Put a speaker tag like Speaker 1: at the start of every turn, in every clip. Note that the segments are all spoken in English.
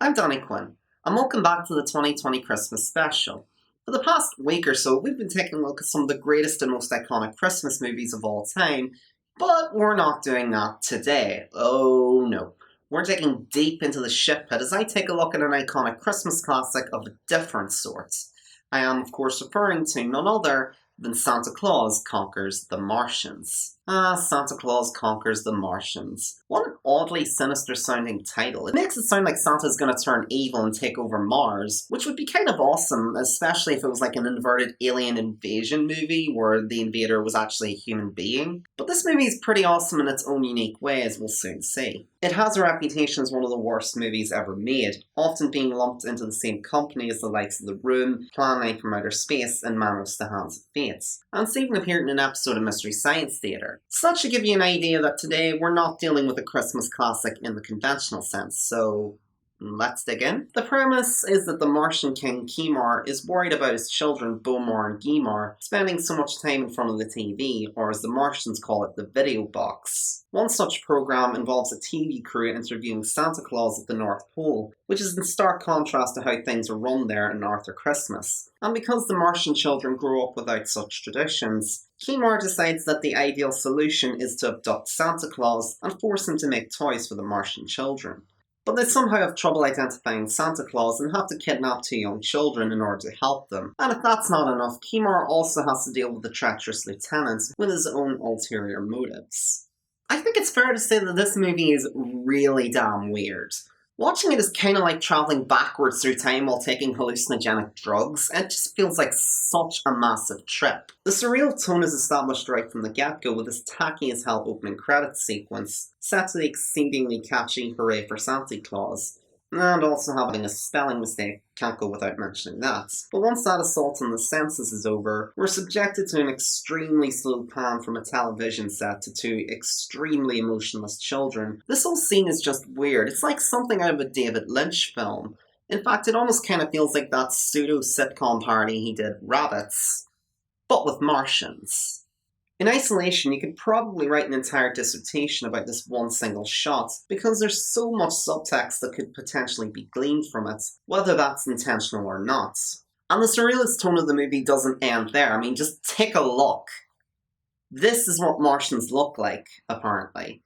Speaker 1: I'm Danny Quinn, and welcome back to the 2020 Christmas special. For the past week or so, we've been taking a look at some of the greatest and most iconic Christmas movies of all time, but we're not doing that today. Oh no. We're digging deep into the shit pit as I take a look at an iconic Christmas classic of a different sort. I am, of course, referring to none other than Santa Claus Conquers the Martians. Santa Claus Conquers the Martians. What an oddly sinister sounding title. It makes it sound like Santa's gonna turn evil and take over Mars, which would be kind of awesome, especially if it was like an inverted alien invasion movie where the invader was actually a human being. But this movie is pretty awesome in its own unique way, as we'll soon see. It has a reputation as one of the worst movies ever made, often being lumped into the same company as the likes of The Room, Plan 9 from Outer Space, and Manos the Hands of Fates, and it's even appeared in an episode of Mystery Science Theater. So that should give you an idea that today we're not dealing with a Christmas classic in the conventional sense, so let's dig in. The premise is that the Martian king Kimar is worried about his children Bomar and Gimar spending so much time in front of the TV, or as the Martians call it, the video box. One such program involves a TV crew interviewing Santa Claus at the North Pole, which is in stark contrast to how things are run there in Arthur Christmas. And because the Martian children grow up without such traditions, Kimar decides that the ideal solution is to abduct Santa Claus and force him to make toys for the Martian children. But they somehow have trouble identifying Santa Claus and have to kidnap two young children in order to help them. And if that's not enough, Kimar also has to deal with the treacherous lieutenant with his own ulterior motives. I think it's fair to say that this movie is really damn weird. Watching it is kind of like travelling backwards through time while taking hallucinogenic drugs. It just feels like such a massive trip. The surreal tone is established right from the get-go with this tacky as hell opening credits sequence, set to the exceedingly catchy Hooray for Santa Claus. And also having a spelling mistake, can't go without mentioning that. But once that assault on the senses is over, we're subjected to an extremely slow pan from a television set to two extremely emotionless children. This whole scene is just weird. It's like something out of a David Lynch film. In fact, it almost kind of feels like that pseudo-sitcom parody he did, Rabbits, but with Martians. In isolation, you could probably write an entire dissertation about this one single shot, because there's so much subtext that could potentially be gleaned from it, whether that's intentional or not. And the surrealist tone of the movie doesn't end there. I mean, just take a look. This is what Martians look like, apparently.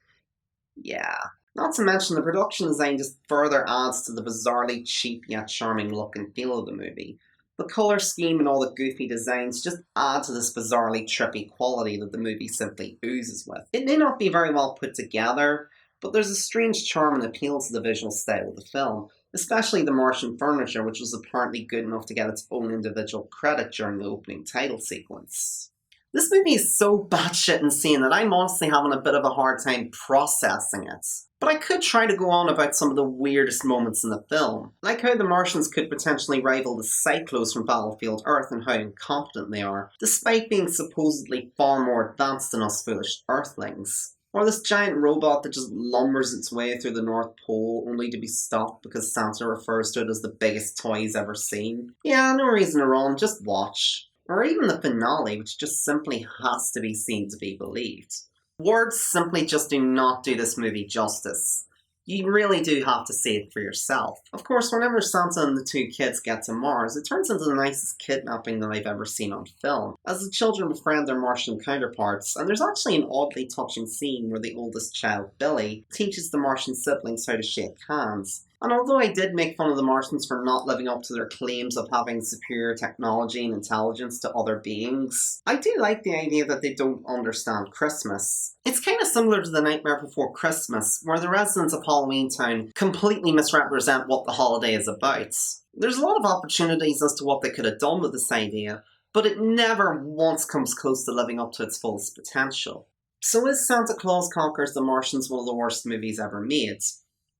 Speaker 1: Yeah. Not to mention the production design just further adds to the bizarrely cheap yet charming look and feel of the movie. The colour scheme and all the goofy designs just add to this bizarrely trippy quality that the movie simply oozes with. It may not be very well put together, but there's a strange charm and appeal to the visual style of the film, especially the Martian furniture, which was apparently good enough to get its own individual credit during the opening title sequence. This movie is so batshit insane that I'm honestly having a bit of a hard time processing it. But I could try to go on about some of the weirdest moments in the film, like how the Martians could potentially rival the Cyclos from Battlefield Earth and how incompetent they are, despite being supposedly far more advanced than us foolish Earthlings. Or this giant robot that just lumbers its way through the North Pole only to be stopped because Santa refers to it as the biggest toy he's ever seen. Yeah, no reason to run, just watch. Or even the finale, which just simply has to be seen to be believed. Words simply just do not do this movie justice. You really do have to see it for yourself. Of course, whenever Santa and the two kids get to Mars, it turns into the nicest kidnapping that I've ever seen on film, as the children befriend their Martian counterparts, and there's actually an oddly touching scene where the oldest child, Billy, teaches the Martian siblings how to shake hands. And although I did make fun of the Martians for not living up to their claims of having superior technology and intelligence to other beings, I do like the idea that they don't understand Christmas. It's kind of similar to The Nightmare Before Christmas, where the residents of Halloween Town completely misrepresent what the holiday is about. There's a lot of opportunities as to what they could have done with this idea, but it never once comes close to living up to its fullest potential. So is Santa Claus Conquers the Martians one of the worst movies ever made?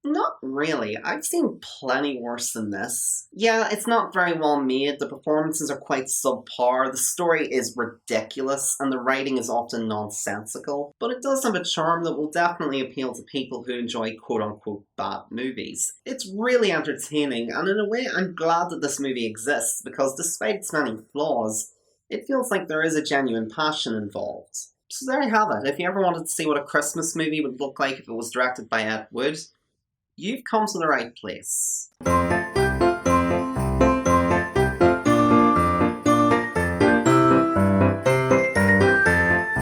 Speaker 1: Not really. I've seen plenty worse than this. Yeah, it's not very well made, the performances are quite subpar, the story is ridiculous, and the writing is often nonsensical, but it does have a charm that will definitely appeal to people who enjoy quote-unquote bad movies. It's really entertaining, and in a way I'm glad that this movie exists, because despite its many flaws, it feels like there is a genuine passion involved. So there you have it. If you ever wanted to see what a Christmas movie would look like if it was directed by Ed Wood, you've come to the right place.